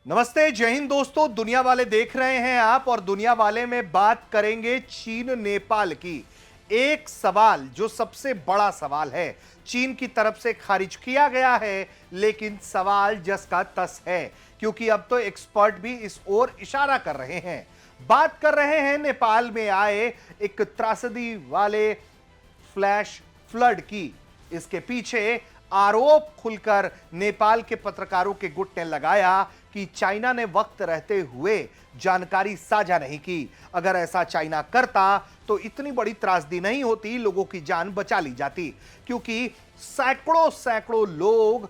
नमस्ते, जय हिंद दोस्तों। दुनिया वाले देख रहे हैं आप, और दुनिया वाले में बात करेंगे चीन नेपाल की। एक सवाल जो सबसे बड़ा सवाल है, चीन की तरफ से खारिज किया गया है, लेकिन सवाल जस का तस है, क्योंकि अब तो एक्सपर्ट भी इस ओर इशारा कर रहे हैं। बात कर रहे हैं नेपाल में आए एक त्रासदी वाले फ्लैश फ्लड की। इसके पीछे आरोप खुलकर नेपाल के पत्रकारों के गुट ने लगाया कि चाइना ने वक्त रहते हुए जानकारी साझा नहीं की। अगर ऐसा चाइना करता तो इतनी बड़ी त्रासदी नहीं होती, लोगों की जान बचा ली जाती, क्योंकि सैकड़ों सैकड़ों लोग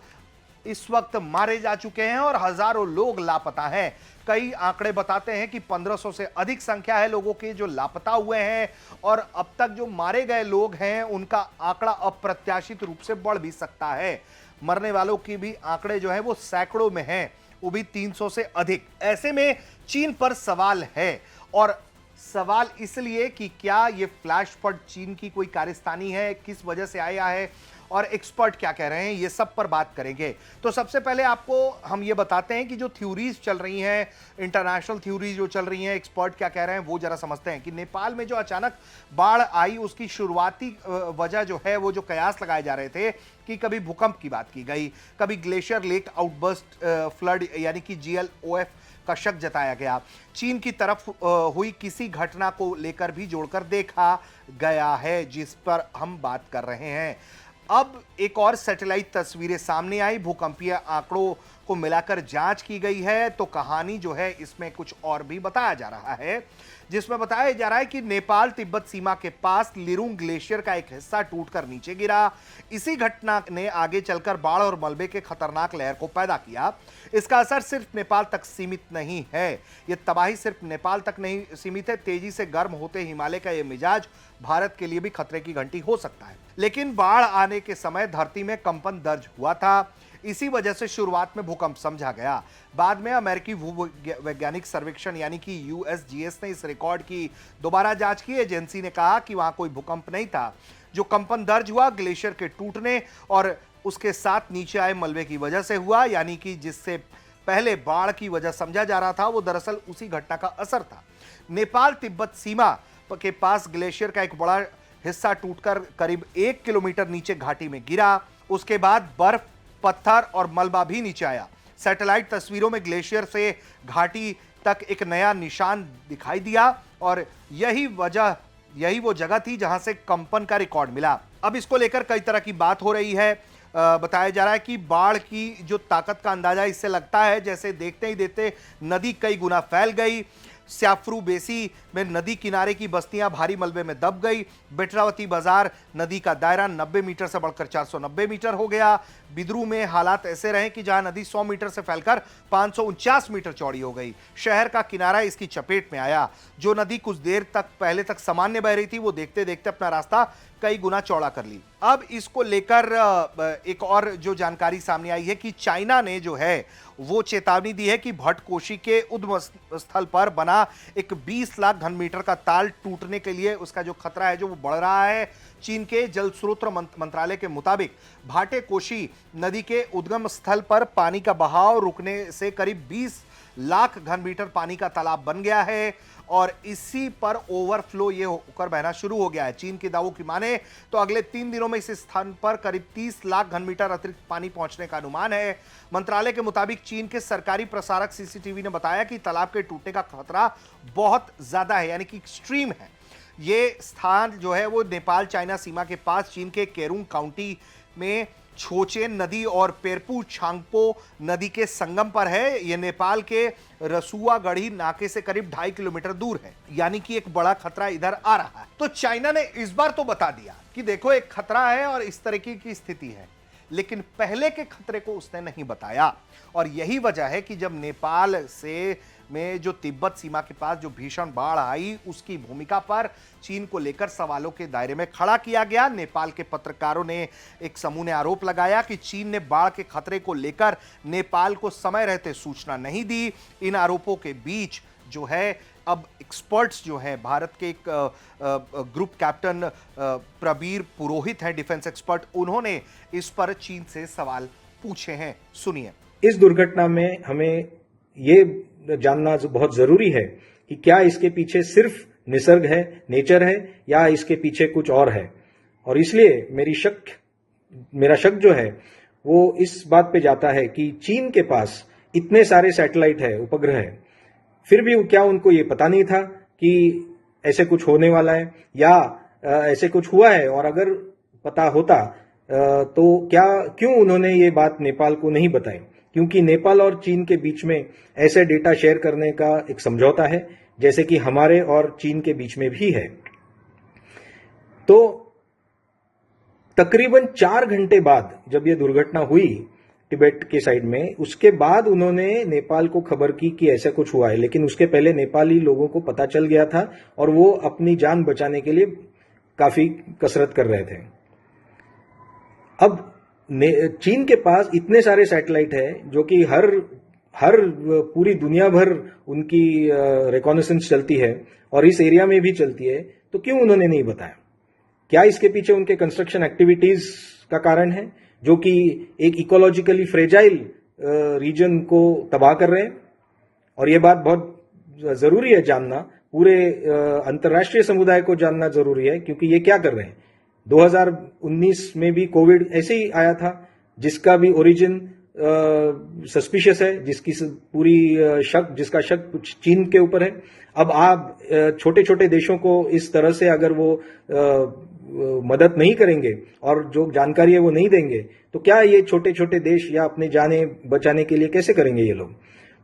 इस वक्त मारे जा चुके हैं और हजारों लोग लापता हैं। कई आंकड़े बताते हैं कि 1500 से अधिक संख्या है लोगों के जो लापता हुए हैं, और अब तक जो मारे गए लोग हैं उनका आंकड़ा अप्रत्याशित रूप से बढ़ भी सकता है। मरने वालों की भी आंकड़े जो है वो सैकड़ों में हैं, वो भी 300 से अधिक। ऐसे में चीन पर सवाल है, और सवाल इसलिए कि क्या ये फ्लैश फ्लड चीन की कोई कारस्तानी है, किस वजह से आया है, और एक्सपर्ट क्या कह रहे हैं, ये सब पर बात करेंगे। तो सबसे पहले आपको हम ये बताते हैं कि जो थ्योरीज चल रही हैं, इंटरनेशनल थ्योरीज जो चल रही हैं, एक्सपर्ट क्या कह रहे हैं वो जरा समझते हैं। कि नेपाल में जो अचानक बाढ़ आई, उसकी शुरुआती वजह जो है वो जो कयास लगाए जा रहे थे कि कभी भूकंप की बात की गई, कभी ग्लेशियर लेक आउटबर्स्ट फ्लड यानी कि GLOF का शक जताया गया। चीन की तरफ हुई किसी घटना को लेकर भी जोड़कर देखा गया है, जिस पर हम बात कर रहे हैं। अब एक और सैटेलाइट तस्वीरें सामने आई, भूकंपीय आंकड़ों को मिलाकर जांच की गई है, तो कहानी जो है इसमें कुछ और भी बताया जा रहा है, जिसमें बताया जा रहा है कि नेपाल तिब्बत सीमा के पास लिरुंग ग्लेशियर का एक हिस्सा टूटकर नीचे गिरा। इसी घटना ने आगे चलकर बाढ़ और मलबे के खतरनाक लहर को पैदा किया। इसका असर सिर्फ नेपाल तक सीमित नहीं है, यह तबाही सिर्फ नेपाल तक नहीं सीमित है। तेजी से गर्म होते हिमालय का यह मिजाज भारत के लिए भी खतरे की घंटी हो सकता है। लेकिन बाढ़ आने के समय धरती में कंपन दर्ज हुआ था, इसी वजह से शुरुआत में भूकंप समझा गया। बाद में अमेरिकी भूवैज्ञानिक सर्वेक्षण यानी कि USGS ने इस रिकॉर्ड की दोबारा जांच की। एजेंसी ने कहा कि वहां कोई भूकंप नहीं था। जो कंपन दर्ज हुआ ग्लेशियर के टूटने और उसके साथ नीचे आए मलबे की वजह से हुआ, यानी कि जिससे पहले बाढ़ की वजह समझा जा रहा था वो दरअसल उसी घटना का असर था। नेपाल तिब्बत सीमा के पास ग्लेशियर का एक बड़ा हिस्सा टूटकर करीब 1 किलोमीटर नीचे घाटी में गिरा। उसके बाद बर्फ, पत्थर और मलबा भी नीचे आया। सैटेलाइट तस्वीरों में ग्लेशियर से घाटी तक एक नया निशान दिखाई दिया, और यही वो जगह थी जहां से कंपन का रिकॉर्ड मिला। अब इसको लेकर कई तरह की बात हो रही है। बताया जा रहा है कि बाढ़ की जो ताकत का अंदाजा इससे लगता है जैसे देखते ही देखते नदी कई गुना फैल गई। स्याफ्रू बेसी में नदी किनारे की बस्तियां भारी मलबे में दब गई। बिट्रावती बाजार नदी का दायरा 90 मीटर से बढ़कर 490 मीटर हो गया। बिद्रू में हालात ऐसे रहे कि जहां नदी 100 मीटर से फैलकर 549 मीटर चौड़ी हो गई। शहर का किनारा इसकी चपेट में आया। जो नदी कुछ देर तक पहले तक सामान्य बह रही थी, वो देखते देखते अपना रास्ता कई गुना चौड़ा कर ली। अब इसको लेकर एक और जो जानकारी सामने आई है कि चाइना ने जो है वो चेतावनी दी है कि भट्टकोशी के उद्गम स्थल पर बना एक 20 लाख घन मीटर का ताल टूटने के लिए उसका जो खतरा है जो वो बढ़ रहा है। चीन के जल स्रोत मंत्रालय के मुताबिक भाटेकोशी नदी के उद्गम स्थल पर पानी का बहाव रुकने से करीब 20 लाख घन मीटर पानी का तालाब बन गया है, और इसी पर ओवरफ्लो ये होकर बहना शुरू हो गया है। चीन के दावों की माने तो अगले 3 दिनों में इस स्थान पर करीब 30 लाख घन मीटर अतिरिक्त पानी पहुंचने का अनुमान है। मंत्रालय के मुताबिक चीन के सरकारी प्रसारक CCTV ने बताया कि तालाब के टूटने का खतरा बहुत ज्यादा है, यानी कि एक्सट्रीम है। ये स्थान जो है वो नेपाल चाइना सीमा के पास चीन के केरुंग काउंटी में छोचेन नदी और पेरपू छांगपो नदी के संगम पर है। यह नेपाल के रसुआगढ़ी नाके से करीब 2.5 किलोमीटर दूर है, यानी कि एक बड़ा खतरा इधर आ रहा है। तो चाइना ने इस बार तो बता दिया कि देखो एक खतरा है और इस तरीके की स्थिति है, लेकिन पहले के खतरे को उसने नहीं बताया। और यही वजह है कि जब नेपाल से में जो तिब्बत सीमा के पास जो भीषण बाढ़ आई, उसकी भूमिका पर चीन को लेकर सवालों के दायरे में खड़ा किया गया। नेपाल के पत्रकारों ने एक समूह ने आरोप लगाया कि चीन ने बाढ़ के खतरे को लेकर नेपाल को समय रहते सूचना नहीं दी। इन आरोपों के बीच जो है अब एक्सपर्ट्स जो है भारत के एक ग्रुप कैप्टन प्रबीर पुरोहित हैं, डिफेंस एक्सपर्ट, उन्होंने इस पर चीन से सवाल पूछे हैं। सुनिए। इस दुर्घटना में हमें ये जानना बहुत जरूरी है कि क्या इसके पीछे सिर्फ निसर्ग है, नेचर है, या इसके पीछे कुछ और है। और इसलिए मेरा शक जो है वो इस बात पे जाता है कि चीन के पास इतने सारे सैटेलाइट है, उपग्रह है, फिर भी क्या उनको ये पता नहीं था कि ऐसे कुछ होने वाला है, या ऐसे कुछ हुआ है, और अगर पता होता तो क्यों उन्होंने ये बात नेपाल को नहीं बताई? क्योंकि नेपाल और चीन के बीच में ऐसे डेटा शेयर करने का एक समझौता है, जैसे कि हमारे और चीन के बीच में भी है। तो तकरीबन 4 घंटे बाद जब ये दुर्घटना हुई तिब्बत के साइड में, उसके बाद उन्होंने नेपाल को खबर की कि ऐसा कुछ हुआ है, लेकिन उसके पहले नेपाली लोगों को पता चल गया था और वो अपनी जान बचाने के लिए काफी कसरत कर रहे थे। अब चीन के पास इतने सारे सैटेलाइट है जो कि हर पूरी दुनिया भर उनकी रिकॉनेसेंस चलती है और इस एरिया में भी चलती है, तो क्यों उन्होंने नहीं बताया? क्या इसके पीछे उनके कंस्ट्रक्शन एक्टिविटीज का कारण है जो कि एक इकोलॉजिकली फ्रेजाइल रीजन को तबाह कर रहे हैं? और ये बात बहुत जरूरी है जानना, पूरे अंतर्राष्ट्रीय समुदाय को जानना जरूरी है, क्योंकि ये क्या कर रहे हैं। 2019 में भी कोविड ऐसे ही आया था, जिसका भी ओरिजिन सस्पिशियस है, जिसका शक चीन के ऊपर है। अब आप छोटे छोटे देशों को इस तरह से अगर वो मदद नहीं करेंगे और जो जानकारी है वो नहीं देंगे, तो क्या ये छोटे छोटे देश या अपने जाने बचाने के लिए कैसे करेंगे ये लोग?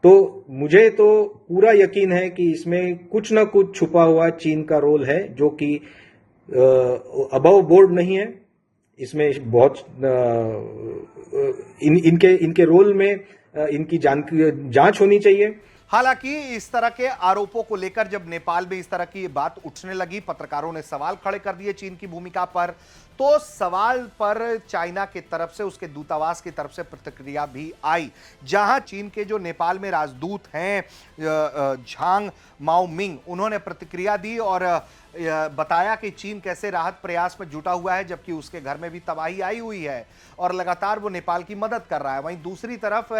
तो मुझे तो पूरा यकीन है कि इसमें कुछ ना कुछ छुपा हुआ चीन का रोल है, जो कि अबव बोर्ड नहीं है। इसमें बहुत इनके रोल में इनकी जांच होनी चाहिए। हालांकि इस तरह के आरोपों को लेकर जब नेपाल में इस तरह की बात उठने लगी, पत्रकारों ने सवाल खड़े कर दिए चीन की भूमिका पर, तो सवाल पर चाइना की तरफ से, उसके दूतावास की तरफ से प्रतिक्रिया भी आई, जहां चीन के जो नेपाल में राजदूत हैं झांग माओमिंग, उन्होंने प्रतिक्रिया दी और बताया कि चीन कैसे राहत प्रयास में जुटा हुआ है, जबकि उसके घर में भी तबाही आई हुई है और लगातार वो नेपाल की मदद कर रहा है। वहीं दूसरी तरफ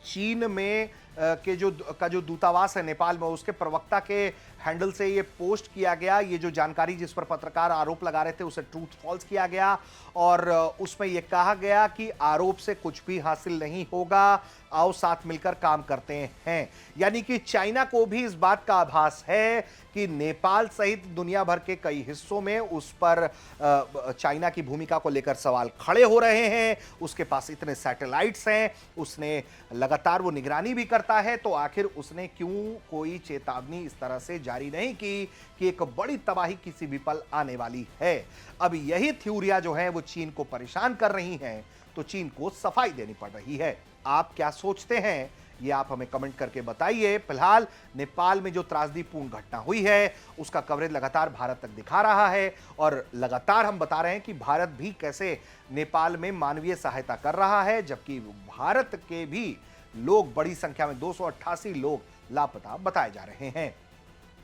चीन में जो दूतावास है नेपाल में, उसके प्रवक्ता के हैंडल से ये पोस्ट किया गया, ये जो जानकारी जिस पर पत्रकार आरोप लगा रहे थे उसे ट्रूथ फॉल्स किया गया और उसमें यह कहा गया कि आरोप से कुछ भी हासिल नहीं होगा, आओ साथ मिलकर काम करते हैं। यानी कि चाइना को भी इस बात का आभास है कि नेपाल सहित दुनिया भर के कई हिस्सों में उस पर चाइना की भूमिका को लेकर सवाल खड़े हो रहे हैं। उसके पास इतने सैटेलाइट्स हैं, उसने लगातार वो निगरानी भी करता है, तो आखिर उसने क्यों कोई चेतावनी इस तरह से जारी नहीं की कि एक बड़ी तबाही किसी भी पल आने वाली है। अब यही थ्योरियां जो हैं वो चीन को परेशान कर रही हैं, तो चीन को सफाई देनी पड़ रही है। आप क्या सोचते हैं, ये आप हमें कमेंट करके बताइए। फिलहाल नेपाल में जो त्रासदीपूर्ण घटना हुई है उसका कवरेज लगातार भारत तक दिखा रहा है और लगातार हम बता रहे हैं कि भारत भी कैसे नेपाल में मानवीय सहायता कर रहा है, जबकि भारत के भी लोग बड़ी संख्या में 288 लोग लापता बताए जा रहे हैं।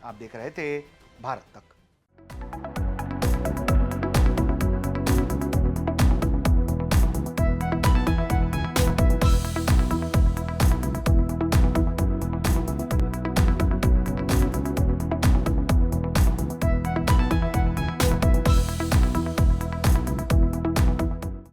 आप देख रहे थे भारत तक।